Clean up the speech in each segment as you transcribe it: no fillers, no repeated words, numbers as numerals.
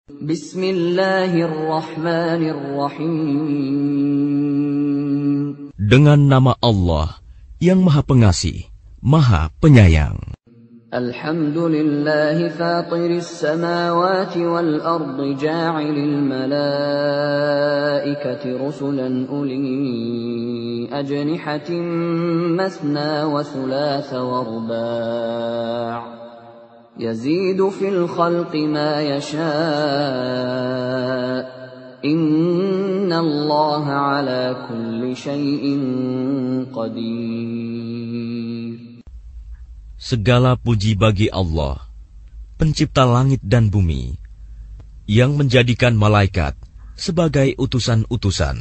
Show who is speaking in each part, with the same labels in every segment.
Speaker 1: Bismillahirrahmanirrahim.
Speaker 2: Dengan nama Allah yang Maha Pengasih, Maha Penyayang.
Speaker 1: Alhamdulillahi fatiris samawati wal ardi ja'ilil malaikati rusulan uli ajnihatin masna wa thulatha wa ruba' yazidu fil khalqi ma yasha' innallaha ala kulli syai'in qadir.
Speaker 2: Segala puji bagi Allah, pencipta langit dan bumi, yang menjadikan malaikat sebagai utusan-utusan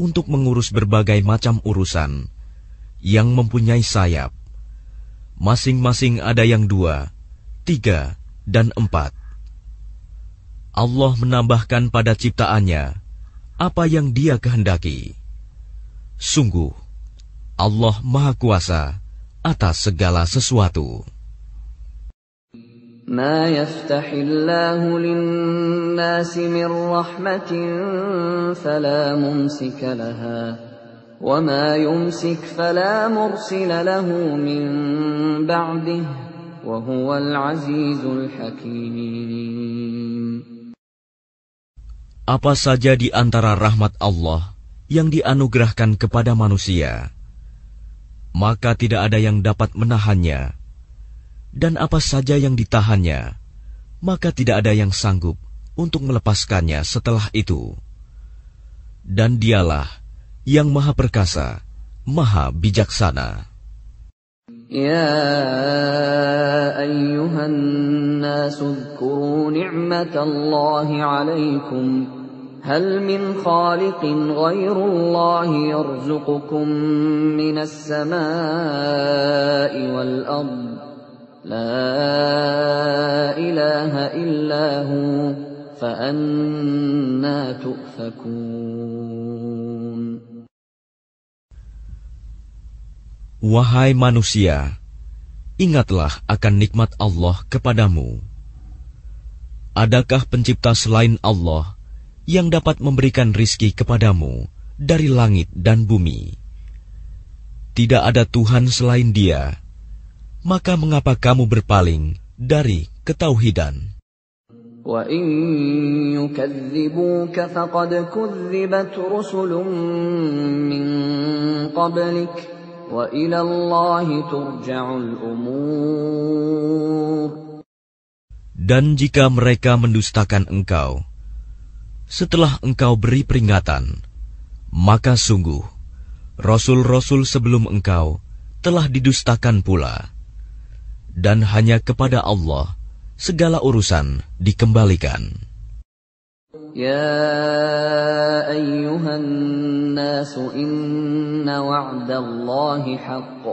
Speaker 2: untuk mengurus berbagai macam urusan, yang mempunyai sayap. Masing-masing ada yang 2, 3, dan 4. Allah menambahkan pada ciptaannya apa yang Dia kehendaki. Sungguh, Allah Maha Kuasa atas segala sesuatu.
Speaker 1: Ma yaftahillahu lin-nasi min rahmatin fala mumsika laha wa ma yumsik fala mursila lahu min ba'dihi wa huwal azizul hakim.
Speaker 2: Apa saja di antara rahmat Allah yang dianugerahkan kepada manusia, maka tidak ada yang dapat menahannya, dan apa saja yang ditahannya, maka tidak ada yang sanggup untuk melepaskannya setelah itu. Dan Dialah yang Maha Perkasa, Maha Bijaksana.
Speaker 1: Ya ayyuhan nasu dzkuru ni'matallahi 'alaikum hal min khaliqin ghairullahi yarzuqukum minas samaa'i wal ard la ilaha illa hu fa anna tu'fakun.
Speaker 2: Wahai manusia, ingatlah akan nikmat Allah kepadamu. Adakah pencipta selain Allah yang dapat memberikan rizki kepadamu dari langit dan bumi? Tidak ada Tuhan selain Dia. Maka mengapa kamu berpaling dari ketauhidan?
Speaker 1: Wa in yukadzibuka faqad kudzibat rusulun min qablik wa ila Allahi turja'ul umur.
Speaker 2: Dan jika mereka mendustakan engkau setelah engkau beri peringatan, maka sungguh rasul-rasul sebelum engkau telah didustakan pula, dan hanya kepada Allah segala urusan dikembalikan.
Speaker 1: Ya ayyuhan nasu inna wa'dallahi haqq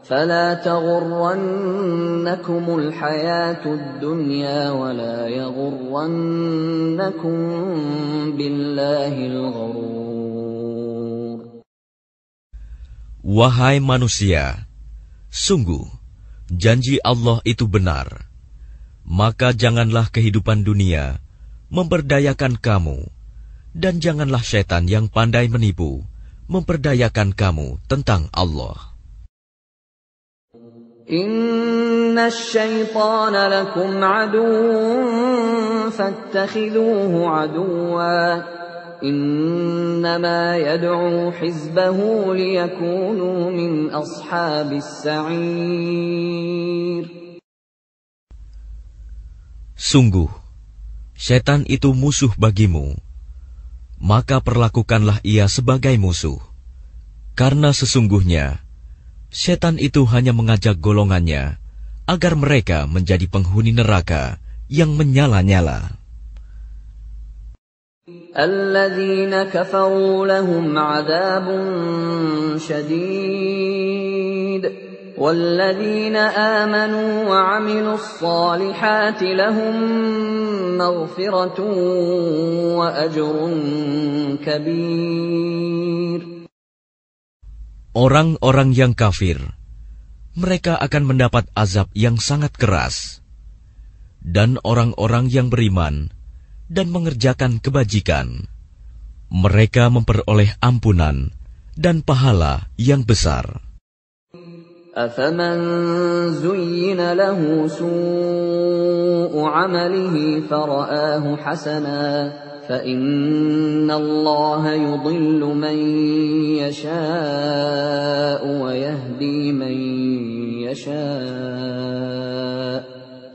Speaker 1: fala taghurrannakumul hayatud dunya wa la yaghurrannakum billahil ghurur.
Speaker 2: Wahai manusia, sungguh janji Allah itu benar, maka janganlah kehidupan dunia memperdayakan kamu, dan janganlah syaitan yang pandai menipu memperdayakan kamu tentang Allah.
Speaker 1: Inna syaitana lakum aduwwun fattakhidhuhu aduwwa innama yad'u hizbahu liyakunu min ashabis sa'ir.
Speaker 2: Sungguh syaitan itu musuh bagimu, maka perlakukanlah ia sebagai musuh, karena sesungguhnya syaitan itu hanya mengajak golongannya agar mereka menjadi penghuni neraka yang menyala-nyala.
Speaker 1: Alladzina kafaru lahum 'adzabun syadid والذين آمنوا وعملوا الصالحات لهم مغفرة وأجر كبير.
Speaker 2: Orang-orang yang kafir, mereka akan mendapat azab yang sangat keras. Dan orang-orang yang beriman dan mengerjakan kebajikan, mereka memperoleh ampunan dan pahala yang besar.
Speaker 1: أَفَمَنْ زُيِّنَ لَهُ سُوءُ عَمَلِهِ فَرَآهُ حَسَنًا فَإِنَّ اللَّهَ يُضِلُّ مَنْ يَشَاءُ وَيَهْدِي مَنْ يَشَاءُ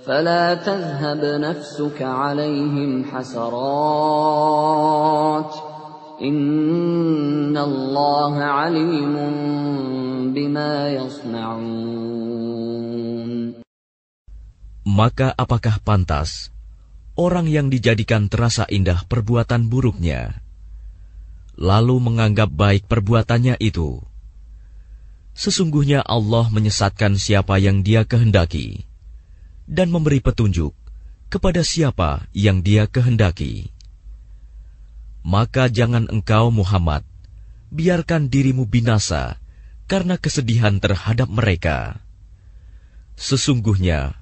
Speaker 1: فَلَا تَذْهَبْ نَفْسُكَ عَلَيْهِمْ حَسَرَاتٍ إِنَّ اللَّهَ عَلِيمٌ بِمَا يَصْنَعُونَ.
Speaker 2: Maka apakah pantas orang yang dijadikan terasa indah perbuatan buruknya, lalu menganggap baik perbuatannya itu? Sesungguhnya Allah menyesatkan siapa yang Dia kehendaki, dan memberi petunjuk kepada siapa yang Dia kehendaki. Maka jangan engkau Muhammad biarkan dirimu binasa karena kesedihan terhadap mereka. Sesungguhnya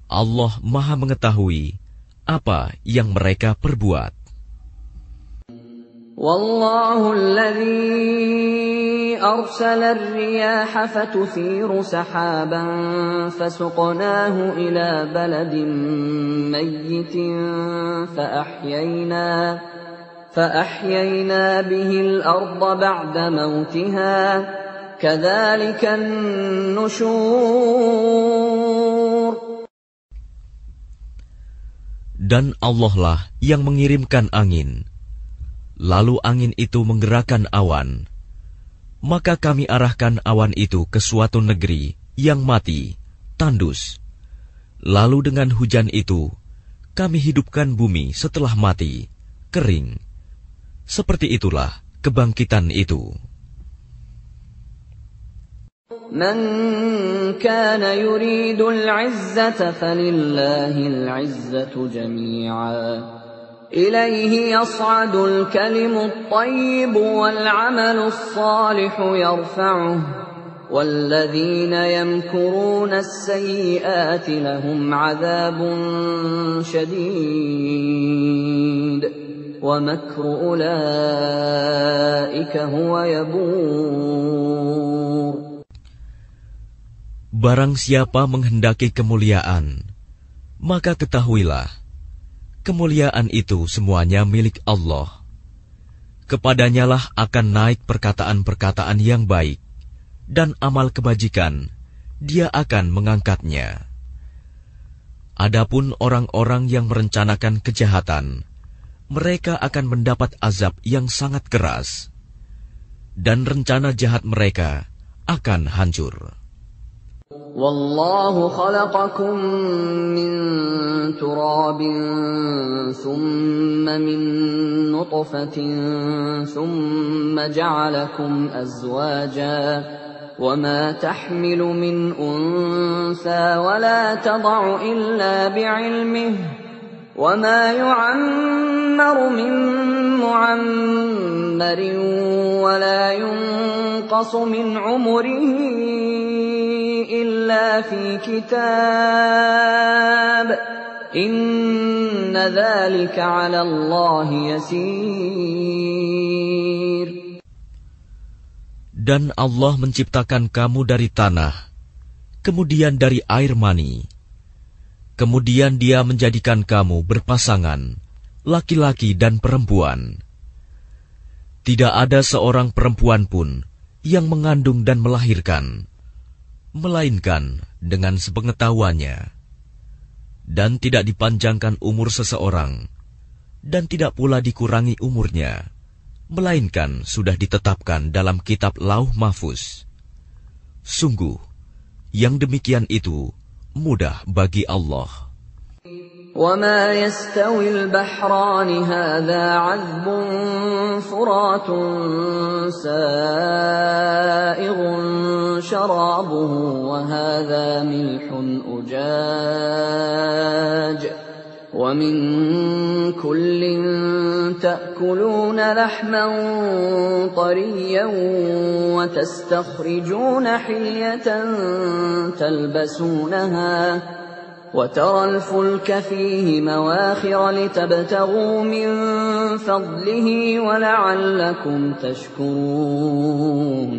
Speaker 2: Allah Maha mengetahui apa yang mereka perbuat.
Speaker 1: Wallahu alladhi arsala ar-riyaha fatuthiru sahaban fasuqnahu ila baladin mayyitin فأحيينا به الأرض بعد موتها كذلك النشور.
Speaker 2: Dan Allah lah yang mengirimkan angin, lalu angin itu menggerakkan awan, maka kami arahkan awan itu ke suatu negeri yang mati, tandus. Lalu dengan hujan itu kami hidupkan bumi setelah mati, kering. Seperti itulah kebangkitan itu.
Speaker 1: Man kana yuridu al-'izzata falillahi al-'izzatu jami'a. Ilayhi yas'adu al-kalimu at-tayyibu wal-'amalu as-salihu yarfa'uhu. وَالَّذِينَ يَمْكُرُونَ السَّيِّئَاتِ لَهُمْ عَذَابٌ شَدِيدٌ وَمَكْرُ أُولَئِكَ هُوَ يَبُورُ.
Speaker 2: Barang siapa menghendaki kemuliaan, maka ketahuilah, kemuliaan itu semuanya milik Allah. Kepadanyalah akan naik perkataan-perkataan yang baik, dan amal kebajikan, Dia akan mengangkatnya. Adapun orang-orang yang merencanakan kejahatan, mereka akan mendapat azab yang sangat keras, dan rencana jahat mereka akan hancur.
Speaker 1: Wallahu khalaqakum min turabin thumma min nutfatin thumma ja'alakum azwaja وَمَا تَحْمِلُ مِنْ أُنْثَى وَلَا تَضَعُ إِلَّا بِعِلْمِهِ وَمَا يُعَمَّرُ مِنْ مُعَمَّرٍ وَلَا يُنْقَصُ مِنْ عُمُرِهِ إِلَّا فِي كِتَابٍ إِنَّ ذَلِكَ عَلَى اللَّهِ يَسِيرٌ.
Speaker 2: Dan Allah menciptakan kamu dari tanah, kemudian dari air mani. Kemudian Dia menjadikan kamu berpasangan, laki-laki dan perempuan. Tidak ada seorang perempuan pun yang mengandung dan melahirkan, melainkan dengan sepengetahuannya. Dan tidak dipanjangkan umur seseorang, dan tidak pula dikurangi umurnya, melainkan sudah ditetapkan dalam kitab Lauh Mahfuz. Sungguh, yang demikian itu mudah bagi Allah.
Speaker 1: وَمَا يَسْتَوِي الْبَحْرَانِ هَذَا عَذْبٌ فُرَاتٌ سَائِغٌ شَرَابُهُ وَهَذَا مِلْحٌ أُجَاجٌ وَمِنْ كُلٍّ تَأْكُلُونَ لَحْمًا طَرِيًّا وَتَسْتَخْرِجُونَ حِلْيَةً وترى الفلك فيه مواخر لتبتغوا من فضله ولعلكم تشكرون.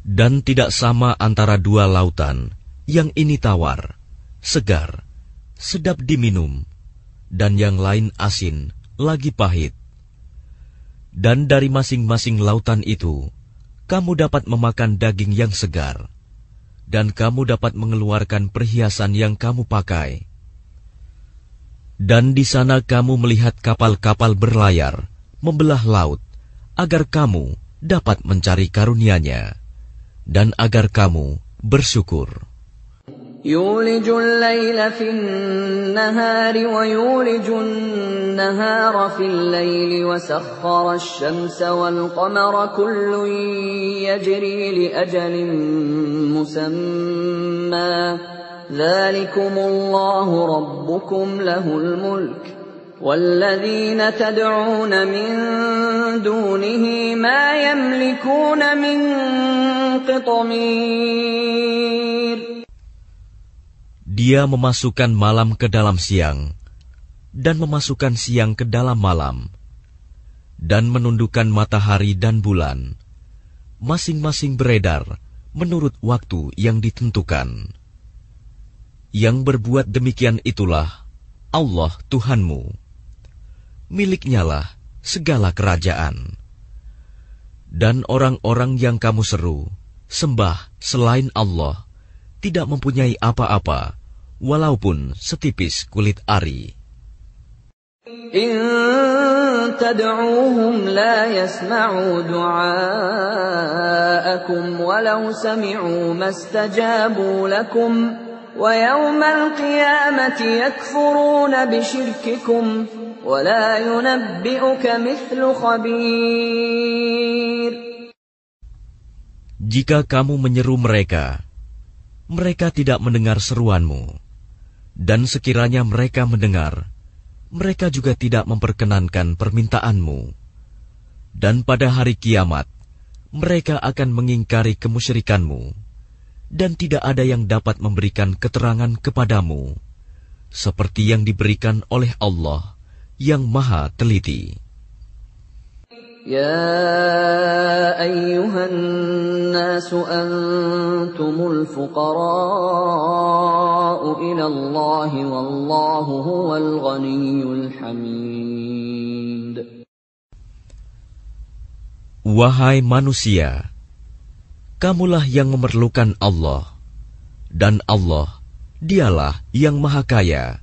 Speaker 2: Dan tidak sama antara dua lautan, yang ini tawar, segar, sedap diminum, dan yang lain asin, lagi pahit. Dan dari masing-masing lautan itu, kamu dapat memakan daging yang segar, dan kamu dapat mengeluarkan perhiasan yang kamu pakai. Dan di sana kamu melihat kapal-kapal berlayar, membelah laut, agar kamu dapat mencari karunia-Nya, dan agar kamu bersyukur.
Speaker 1: يولج الليل في النهار ويولج النهار في الليل وسخر الشمس والقمر كل يجري لأجل مسمى ذلكم الله ربكم له الملك والذين تدعون من دونه ما يملكون من قطمير.
Speaker 2: Dia memasukkan malam ke dalam siang, dan memasukkan siang ke dalam malam, dan menundukkan matahari dan bulan, masing-masing beredar menurut waktu yang ditentukan. Yang berbuat demikian itulah Allah Tuhanmu. Miliknyalah segala kerajaan. Dan orang-orang yang kamu seru, sembah selain Allah, tidak mempunyai apa-apa, walaupun setipis kulit ari.
Speaker 1: إن تدعوهم لا يسمعوا دعاءكم ولو سمعوا ما استجابوا لكم ويوم القيامة يكفرون بشرككم ولا ينبئك مثل خبير.
Speaker 2: Jika kamu menyeru mereka, mereka tidak mendengar seruanmu, dan sekiranya mereka mendengar, mereka juga tidak memperkenankan permintaanmu. Dan pada hari kiamat, mereka akan mengingkari kemusyrikanmu, dan tidak ada yang dapat memberikan keterangan kepadamu, seperti yang diberikan oleh Allah yang Maha Teliti.
Speaker 1: يا أيها الناس أنتم الفقراء إلى الله والله هو الغني الحميد.
Speaker 2: Wahai manusia, kamulah yang memerlukan Allah, dan Allah, Dialah yang Maha Kaya,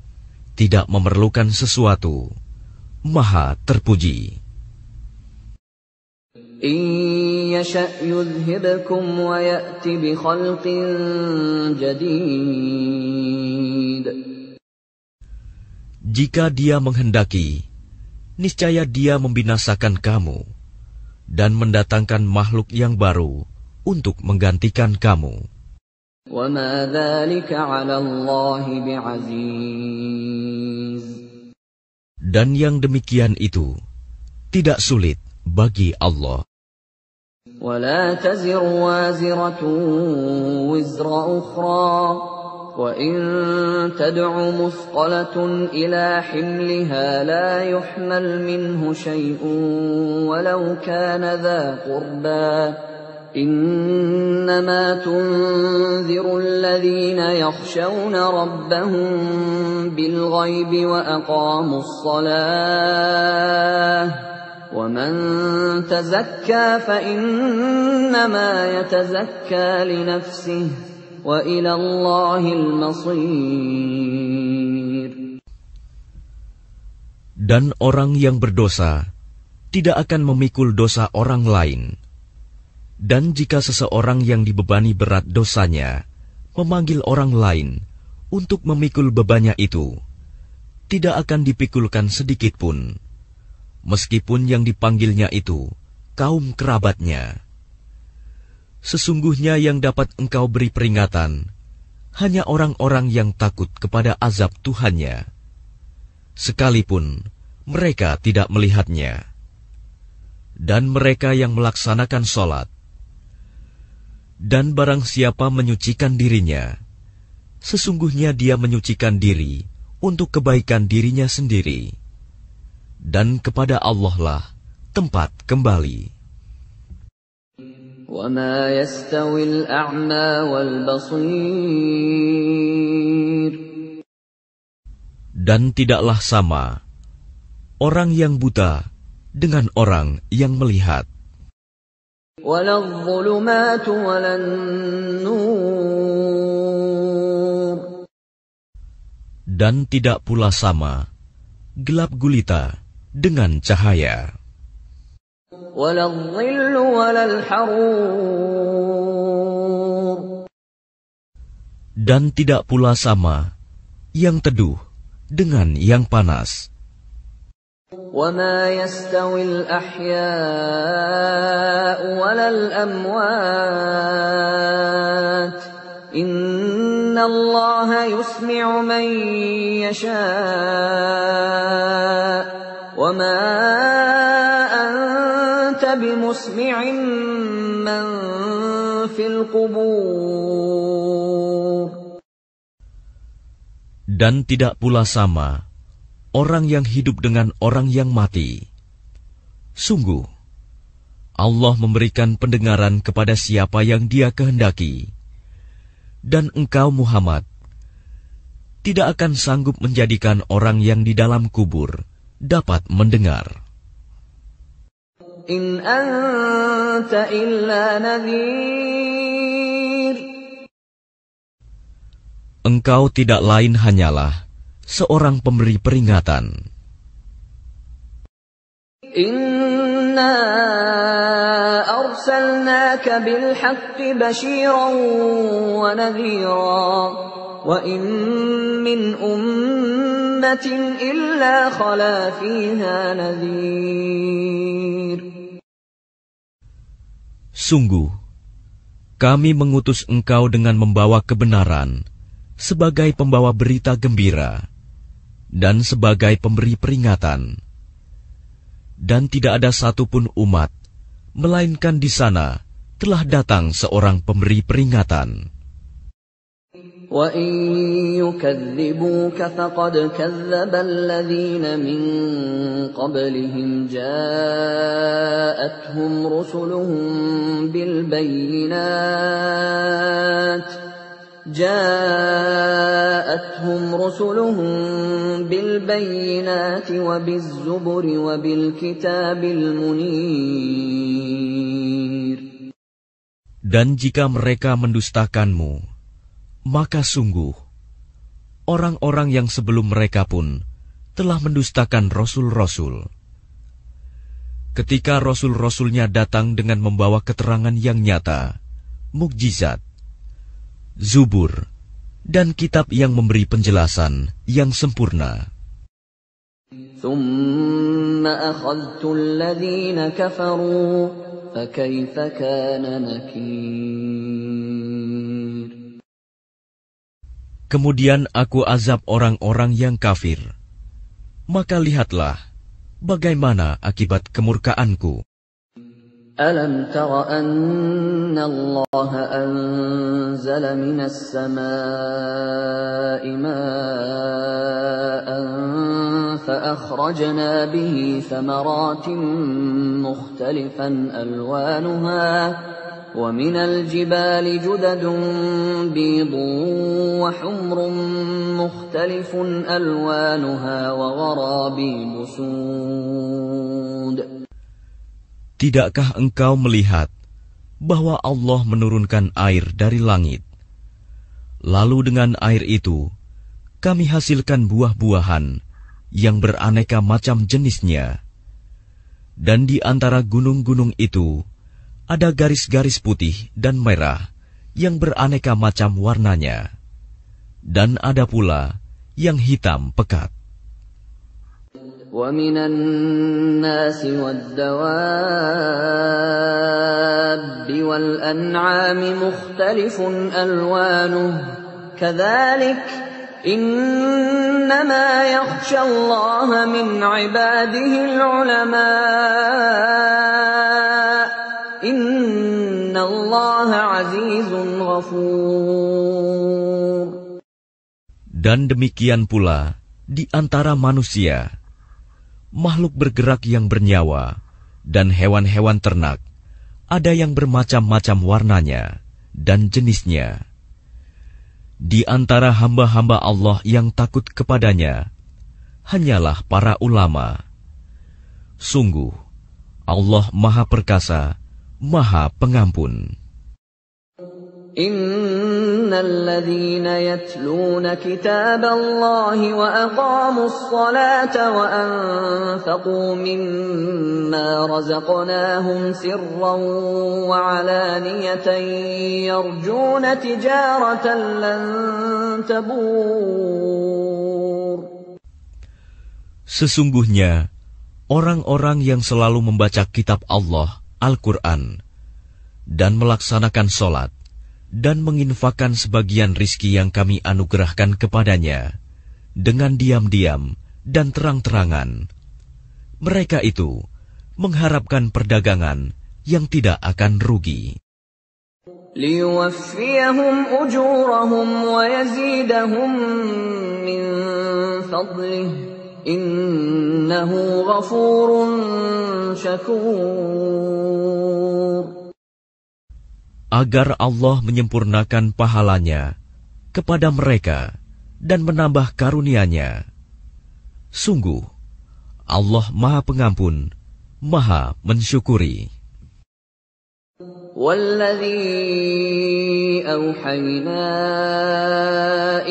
Speaker 2: tidak memerlukan sesuatu, Maha Terpuji.
Speaker 1: إن يشأ يذهبكم ويأت بخلق جديد.
Speaker 2: Jika Dia menghendaki, niscaya Dia membinasakan kamu dan mendatangkan makhluk yang baru untuk menggantikan kamu.
Speaker 1: وما ذلك على الله بعزيز.
Speaker 2: Dan yang demikian itu tidak sulit bagi Allah.
Speaker 1: ولا تزر وازرة وزر أخرى وإن تدع مثقلة إلى حملها لا يحمل منه شيء ولو كان ذا قربى إنما تنذر الذين يخشون ربهم بالغيب وأقاموا الصلاة ومن تزكى فإنما يتزكى لنفسه وإلى الله المصير.
Speaker 2: Dan orang yang berdosa tidak akan memikul dosa orang lain. Dan jika seseorang yang dibebani berat dosanya memanggil orang lain untuk memikul bebannya itu, tidak akan dipikulkan sedikit pun, meskipun yang dipanggilnya itu kaum kerabatnya. Sesungguhnya yang dapat engkau beri peringatan hanya orang-orang yang takut kepada azab Tuhannya, sekalipun mereka tidak melihatnya. Dan mereka yang melaksanakan sholat. Dan barang siapa menyucikan dirinya, sesungguhnya dia menyucikan diri untuk kebaikan dirinya sendiri, dan kepada Allah lah tempat kembali.
Speaker 1: وَمَا يَسْتَوِي الْأَعْمَى وَالْبَصِيرُ
Speaker 2: Dan tidaklah sama orang yang buta dengan orang yang melihat.
Speaker 1: وَلَا الظُّلُمَاتُ وَلَا النُّورُ
Speaker 2: Dan tidak pula sama gelap gulita dengan cahaya.
Speaker 1: وَلَا الظِّلُّ وَلَا الْحَرُورُ
Speaker 2: Dan tidak pula sama yang teduh dengan yang panas.
Speaker 1: وَمَا يَسْتَوِي الْأَحْيَاءُ وَلَا الْأَمْوَاتُ إِنَّ اللَّهَ يُسْمِعُ مَن يَشَاءُ وَمَا أَنتَ بِمُسْمِعٍ مَّن فِي الْقُبُورِ
Speaker 2: Dan tidak pula sama orang yang hidup dengan orang yang mati. Sungguh, Allah memberikan pendengaran kepada siapa yang Dia kehendaki. Dan engkau Muhammad tidak akan sanggup menjadikan orang yang di dalam kubur dapat mendengar.
Speaker 1: إِنْ أَنْتَ إِلَّا نَذِيرٌ
Speaker 2: Engkau tidak lain hanyalah seorang pemberi peringatan.
Speaker 1: إِنَّا أَرْسَلْنَاكَ بِالْحَقِّ بَشِيرًا وَنَذِيرًا وَإِنْ مِّنْ أُمَّةٍ إِلَّا خَلَا فِيهَا نَذِيرٌ
Speaker 2: Sungguh, kami mengutus engkau dengan membawa kebenaran sebagai pembawa berita gembira dan sebagai pemberi peringatan. Dan tidak ada satupun umat, melainkan di sana telah datang seorang pemberi peringatan.
Speaker 1: وَإِن يُكَذِّبُوكَ فَقَدْ كَذَّبَ الَّذِينَ مِن قَبْلِهِمْ جَاءَتْهُمْ رُسُلُهُم بِالْبَيِّنَاتِ وَبِالزُّبُرِ وَبِالْكِتَابِ الْمُنِيرِ
Speaker 2: Dan jika mereka mendustakanmu, maka sungguh, orang-orang yang sebelum mereka pun telah mendustakan rasul-rasul. Ketika rasul-rasulnya datang dengan membawa keterangan yang nyata, mukjizat, zubur, dan kitab yang memberi penjelasan yang sempurna.
Speaker 1: ثُمَّ أَخَذْتُ الَّذِينَ كَفَرُوا فَكَيْفَ كَانَ نَكِيرِ
Speaker 2: Kemudian aku azab orang-orang yang kafir. Maka lihatlah bagaimana akibat kemurkaanku.
Speaker 1: أَلَمْ تَرَ أَنَّ اللَّهَ أَنزَلَ مِنَ السَّمَاءِ مَاءً فَأَخْرَجْنَا بِهِ ثَمَرَاتٍ مُخْتَلِفًا أَلْوَانُهَا وَمِنَ الْجِبَالِ جُدَدٌ بِيضٌ وَحُمْرٌ مُخْتَلِفٌ أَلْوَانُهَا وَغَرَابِيبُ سُودٌ
Speaker 2: Tidakkah engkau melihat bahwa Allah menurunkan air dari langit? Lalu dengan air itu, kami hasilkan buah-buahan yang beraneka macam jenisnya. Dan di antara gunung-gunung itu, ada garis-garis putih dan merah yang beraneka macam warnanya. Dan ada pula yang hitam pekat.
Speaker 1: وَمِنَ النَّاسِ وَالدَّوَابِّ وَالْأَنْعَامِ مُخْتَلِفٌ أَلْوَانُهُ كَذَلِكَ إِنَّمَا يَخْشَى اللَّهَ مِنْ عِبَادِهِ الْعُلَمَاءُ إِنَّ اللَّهَ عَزِيزٌ غَفُورٌ
Speaker 2: Dan demikian pula di antara manusia, makhluk bergerak yang bernyawa, dan hewan-hewan ternak, ada yang bermacam-macam warnanya dan jenisnya. Di antara hamba-hamba Allah yang takut kepadanya, hanyalah para ulama. Sungguh, Allah Maha Perkasa, Maha Pengampun.
Speaker 1: Innalladzina yatluna kitaballahi wa aqamus salata wa anfaqu mimma razaqnahum sirran wa alaniyatan yarjuna tijaratan lan tabur.
Speaker 2: Sesungguhnya, orang-orang yang selalu membaca kitab Allah, Al-Quran, dan melaksanakan sholat, dan menginfakkan sebagian rizki yang kami anugerahkan kepadanya, dengan diam-diam dan terang-terangan. Mereka itu mengharapkan perdagangan yang tidak akan rugi.
Speaker 1: Liyuwaffiyahum ujurahum wa yazidahum min fadlih, innahu ghafurun syakur.
Speaker 2: Agar Allah menyempurnakan pahalanya kepada mereka dan menambah karunia-Nya. Sungguh, Allah Maha Pengampun, Maha Mensyukuri.
Speaker 1: وَالَّذِي أَوْحَيْنَا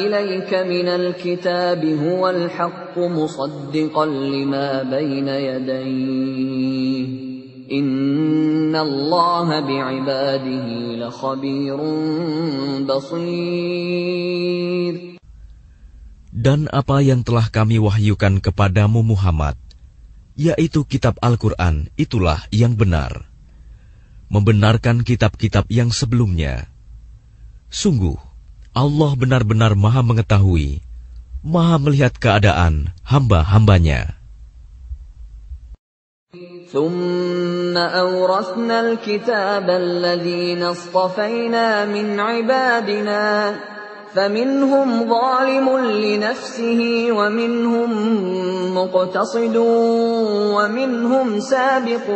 Speaker 1: إِلَيْكَ مِنَ الْكِتَابِ هُوَ الْحَقُّ مُصَدِّقًا لِمَا بَيْنَ يَدَيْهِ إِنَّ اللَّهَ بِعِبَادِهِ لَخَبِيرٌ بَصِيرٌ.
Speaker 2: Dan apa yang telah kami wahyukan kepadamu Muhammad, yaitu kitab Al-Quran, itulah yang benar, membenarkan kitab-kitab yang sebelumnya. Sungguh, Allah benar-benar Maha mengetahui, Maha melihat keadaan hamba-hambanya.
Speaker 1: ثُمَّ أَوْرَثْنَا الْكِتَابَ الَّذِينَ اصْطَفَيْنَا مِنْ عِبَادِنَا فَمِنْهُمْ ظَالِمٌ لِنَفْسِهِ وَمِنْهُمْ مُقْتَصِدٌ وَمِنْهُمْ سَابِقٌ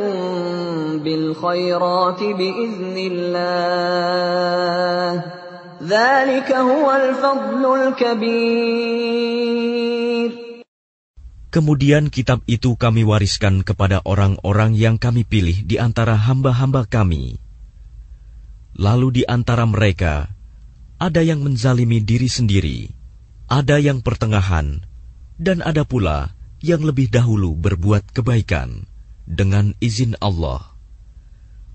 Speaker 1: بِالْخَيْرَاتِ بِإِذْنِ اللَّهِ ذَلِكَ هُوَ الْفَضْلُ الْكَبِيرُ.
Speaker 2: Kemudian kitab itu kami wariskan kepada orang-orang yang kami pilih di antara hamba-hamba kami. Lalu di antara mereka, ada yang menzalimi diri sendiri, ada yang pertengahan, dan ada pula yang lebih dahulu berbuat kebaikan dengan izin Allah.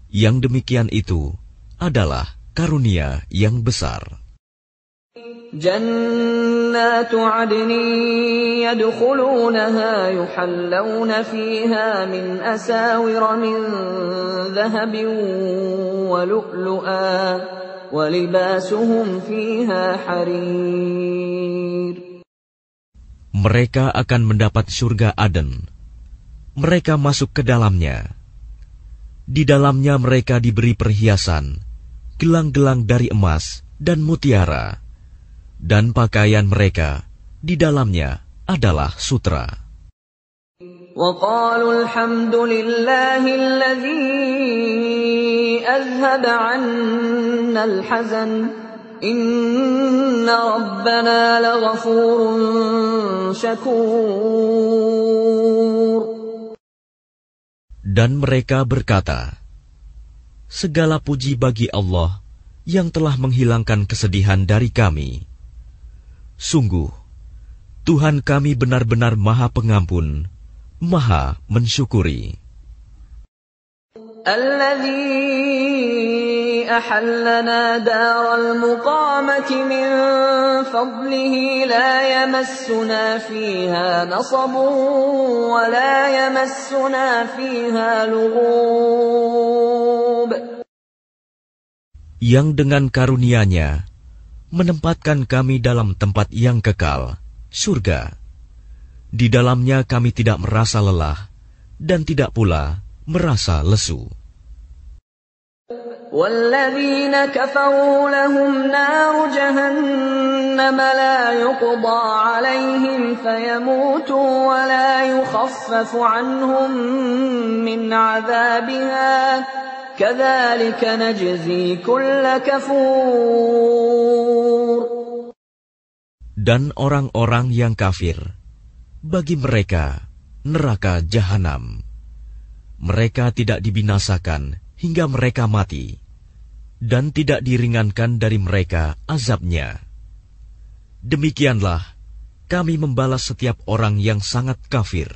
Speaker 2: Yang demikian itu adalah karunia yang besar.
Speaker 1: جنات عدن يدخلونها يحلون فيها من أساور من ذهب ولؤلؤا ولباسهم فيها حرير.
Speaker 2: Mereka akan mendapat surga Aden. Mereka masuk ke dalamnya. Di dalamnya mereka diberi perhiasan, gelang-gelang dari emas dan mutiara. Dan pakaian mereka di dalamnya adalah sutra.
Speaker 1: وَقَالُوا الْحَمْدُ لِلَّهِ الَّذِي أَذْهَبَ عَنَّا الْحَزَنَ إِنَّ رَبَّنَا لَغَفُورٌ شَكُورٌ.
Speaker 2: Dan mereka berkata, segala puji bagi Allah yang telah menghilangkan kesedihan dari kami. Sungguh, Tuhan kami benar-benar Maha Pengampun, Maha Mensyukuri.
Speaker 1: الذي أحلنا دار المقامة من فضله لا يمسنا فيها نصب ولا يمسنا فيها لغوب.
Speaker 2: Yang dengan karunia-Nya menempatkan kami dalam tempat yang kekal, surga. Di dalamnya kami tidak merasa lelah dan tidak pula merasa lesu.
Speaker 1: وَالَّذِينَ كَفَرُوا لَهُمْ نَارُ جَهَنَّمَ لَا يُقْضَى عَلَيْهِمْ فَيَمُوتُوا وَلَا يُخَفَّفُ عَنْهُمْ مِنْ عَذَابِهَا كَذَلِكَ نَجْزِي كُلَّ كَفُورٍ.
Speaker 2: Dan orang-orang yang kafir, bagi mereka neraka jahanam. Mereka tidak dibinasakan hingga mereka mati, dan tidak diringankan dari mereka azabnya. Demikianlah kami membalas setiap orang yang sangat kafir.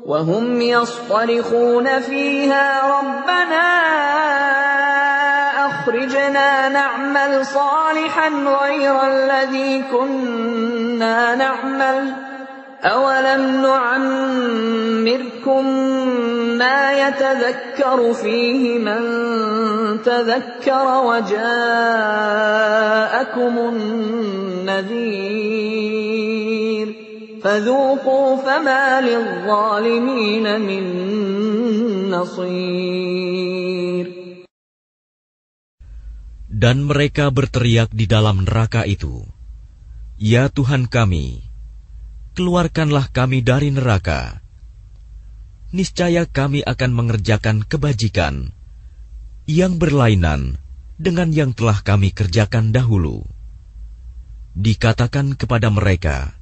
Speaker 1: وَهُمْ يَصْطَرِخُونَ فِيهَا رَبَّنَا أَخْرِجْنَا نَعْمَلْ صَالِحًا غَيْرَ الَّذِي كُنَّا نَعْمَلُ أَوَلَمْ نُعَمِّرْكُم مَّا يَتَذَكَّرُ فِيهِ مَن تَذَكَّرَ وَجَاءَكُمُ النَّذِيرُ فَذُوقُوا فَمَا لِلظَّالِمِينَ مِن نَّصِيرٍ.
Speaker 2: Dan mereka berteriak di dalam neraka itu, "Ya Tuhan kami, keluarkanlah kami dari neraka. Niscaya kami akan mengerjakan kebajikan yang berlainan dengan yang telah kami kerjakan dahulu." Dikatakan kepada mereka,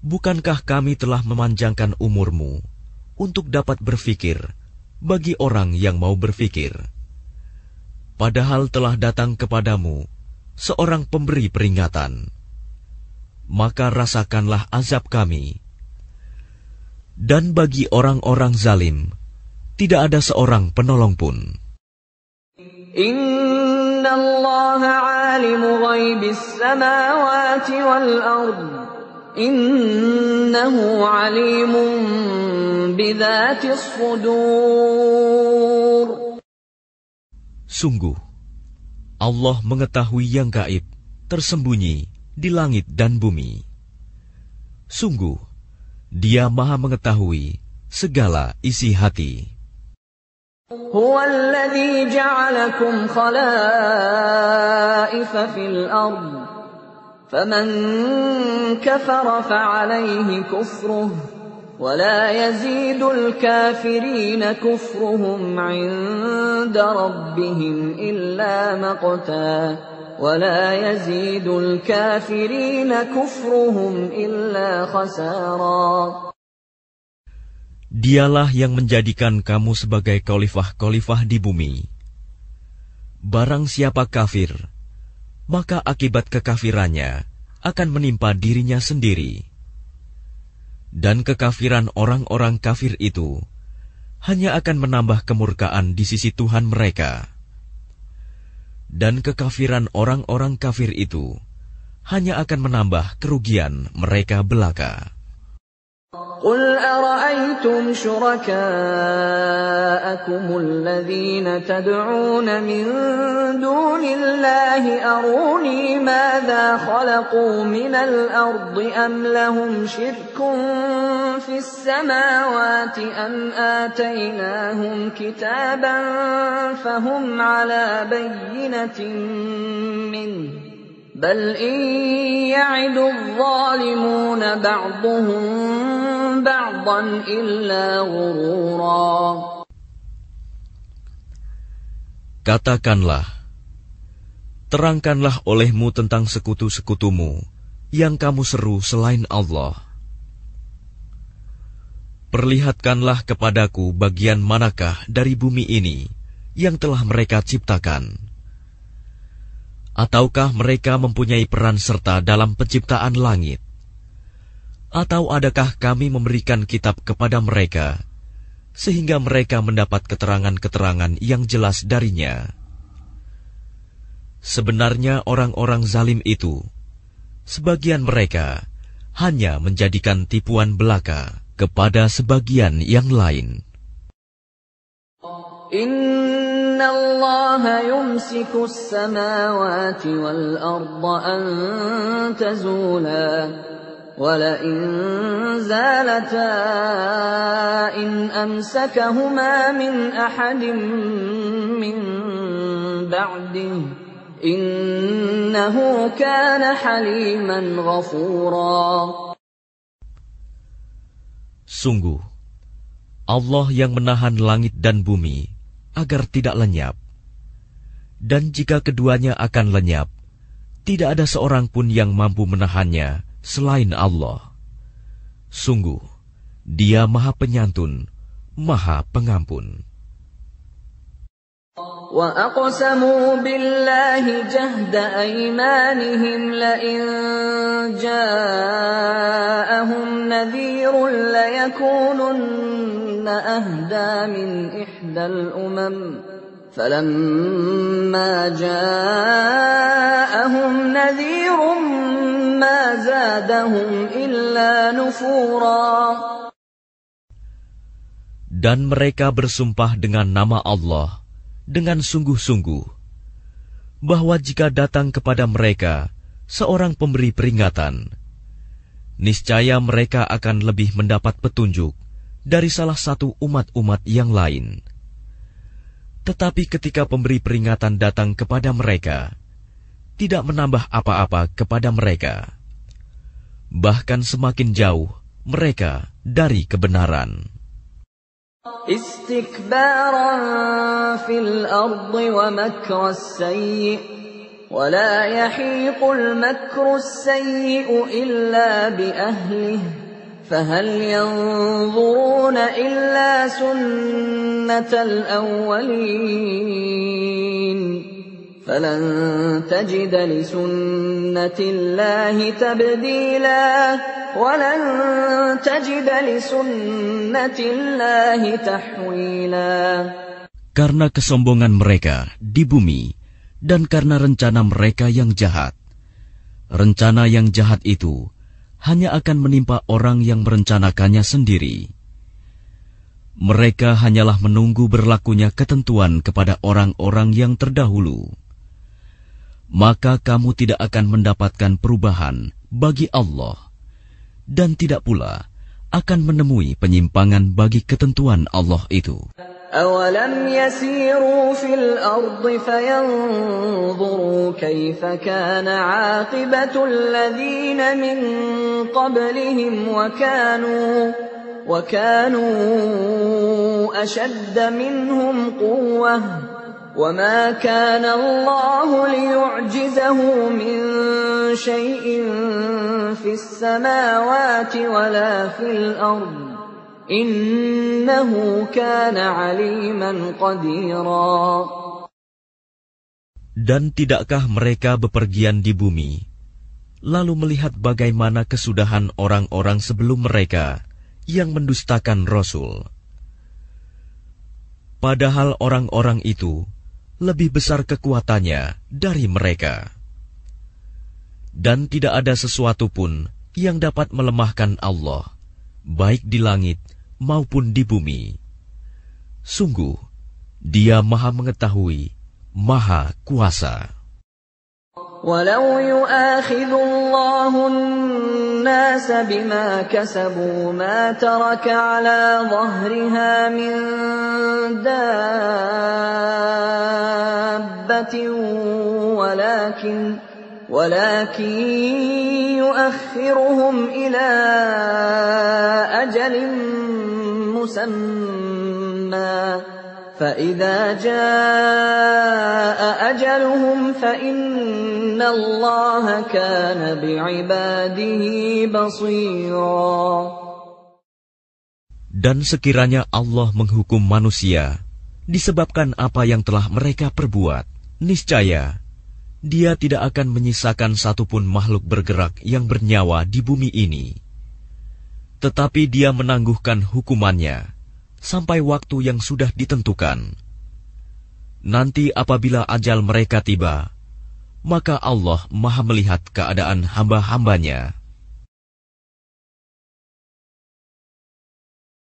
Speaker 2: "Bukankah kami telah memanjangkan umurmu untuk dapat berfikir bagi orang yang mau berfikir? Padahal telah datang kepadamu seorang pemberi peringatan. Maka rasakanlah azab kami." Dan bagi orang-orang zalim, tidak ada seorang penolong pun.
Speaker 1: Inna Allah alimu ghaibis samawati wal ard. Innahu alimun bidzatis sudur.
Speaker 2: Sungguh, Allah mengetahui yang gaib, tersembunyi di langit dan bumi. Sungguh, Dia Maha mengetahui segala isi hati.
Speaker 1: Huwa alladhi ja'alakum khalaifa fil ard. Faman kafara fa'alayhi kufruh. Wa la yazidul kafirina kufruhum 'inda rabbihim illa maqta. وَلَا يَزِيدُ الْكَافِرِينَ كُفْرُهُمْ إِلَّا خَسَارًا.
Speaker 2: Dialah yang menjadikan kamu sebagai khalifah-khalifah di bumi. Barang siapa kafir, maka akibat kekafirannya akan menimpa dirinya sendiri. Dan kekafiran orang-orang kafir itu hanya akan menambah kemurkaan di sisi Tuhan mereka. Dan kekafiran orang-orang kafir itu hanya akan menambah kerugian mereka belaka.
Speaker 1: Qul ara'aytum syuraka'akum alladhina tad'una min dunillahi aruni madza khalaqu minal ardi am lahum syirkun fis samawati am ataynahum kitaban fahum ala bayyinatin minhu bal in ya'idu adh-dhalimuna ba'dhuhum ba'dan illa ghurura.
Speaker 2: Katakanlah, terangkanlah olehmu tentang sekutu-sekutumu yang kamu seru selain Allah. Perlihatkanlah kepadaku bagian manakah dari bumi ini yang telah mereka ciptakan. Ataukah mereka mempunyai peran serta dalam penciptaan langit? Atau adakah kami memberikan kitab kepada mereka, sehingga mereka mendapat keterangan-keterangan yang jelas darinya? Sebenarnya orang-orang zalim itu, sebagian mereka hanya menjadikan tipuan belaka kepada sebagian yang lain.
Speaker 1: Inna Allah yumsiku as-samawati wal arda an tazula وَلَئِن زَالَتَا إِنْ أَمْسَكَهُمَا مِنْ أَحَدٍ مِّن بَعْدِهِ إِنَّهُ كَانَ حَلِيمًا غَفُورًا.
Speaker 2: Sungguh, Allah yang menahan langit dan bumi agar tidak lenyap. Dan jika keduanya akan lenyap, tidak ada seorang pun yang mampu menahannya selain Allah. Sungguh, Dia Maha Penyantun, Maha Pengampun.
Speaker 1: وَأَقْسَمُوا بِاللَّهِ جَهْدَ أَيْمَانِهِمْ لَئِن جَاءَهُمْ نَذِيرٌ لَيَكُونُنَّ أَهْدَىٰ مِنْ إِحْدَى الْأُمَمِ فَلَمَّا جَاءَهُمْ نَذِيرٌ مَا زَادَهُمْ إِلَّا نُفُورًا.
Speaker 2: Dan mereka bersumpah dengan nama Allah dengan sungguh-sungguh, bahwa jika datang kepada mereka seorang pemberi peringatan, niscaya mereka akan lebih mendapat petunjuk dari salah satu umat-umat yang lain. Tetapi ketika pemberi peringatan datang kepada mereka, tidak menambah apa-apa kepada mereka, bahkan semakin jauh mereka dari kebenaran.
Speaker 1: استكبارا في الأرض ومكر السيء ولا يحيق المكر السيء إلا بأهله فهل ينظرون إلا سنة الأولين فلن تجد لسنة الله تبديلا وَلَن تَجِدَ لِسُنَّةِ اللَّهِ تَحْوِيلًا.
Speaker 2: Karena kesombongan mereka di bumi dan karena rencana mereka yang jahat. Rencana yang jahat itu hanya akan menimpa orang yang merencanakannya sendiri. Mereka hanyalah menunggu berlakunya ketentuan kepada orang-orang yang terdahulu. Maka kamu tidak akan mendapatkan perubahan bagi Allah, dan tidak pula akan menemui penyimpangan bagi ketentuan Allah itu.
Speaker 1: أَوَلَمْ يَسِيرُوا فِي الْأَرْضِ فَيَنْظُرُوا كَيْفَ كَانَ عَاقِبَةُ الَّذِينَ مِنْ قَبْلِهِمْ وَكَانُوا أَشَدَّ مِنْهُمْ قُوَّةً وَمَا كَانَ اللَّهُ لِيُعْجِزَهُ مِنْ شَيْءٍ فِي السَّمَاوَاتِ وَلَا فِي الْأَرْضِ إِنَّهُ كَانَ عَلِيمًا قَدِيرًا.
Speaker 2: Dan tidakkah mereka bepergian di bumi, lalu melihat bagaimana kesudahan orang-orang sebelum mereka yang mendustakan Rasul? Padahal orang-orang itu lebih besar kekuatannya dari mereka. Dan tidak ada sesuatu pun yang dapat melemahkan Allah, baik di langit maupun di bumi. Sungguh, Dia Maha Mengetahui, Maha Kuasa.
Speaker 1: وَلَوْ يُؤَاخِذُ اللَّهُ النَّاسَ بِمَا كَسَبُوا مَا تَرَكَ عَلَى ظَهْرِهَا مِن دَابَّةٍ وَلَكِنْ يُؤَخِّرُهُمْ إِلَى أَجَلٍ مُّسَمًّى فَإِذَا جَاءَ أَجَلُهُمْ فَإِنَّ اللَّهَ كَانَ بِعِبَادِهِ بَصِيرًا.
Speaker 2: Dan sekiranya Allah menghukum manusia disebabkan apa yang telah mereka perbuat, niscaya Dia tidak akan menyisakan satupun makhluk bergerak yang bernyawa di bumi ini. Tetapi Dia menangguhkan hukumannya sampai waktu yang sudah ditentukan. Nanti apabila ajal mereka tiba, maka Allah Maha melihat keadaan hamba-hambanya.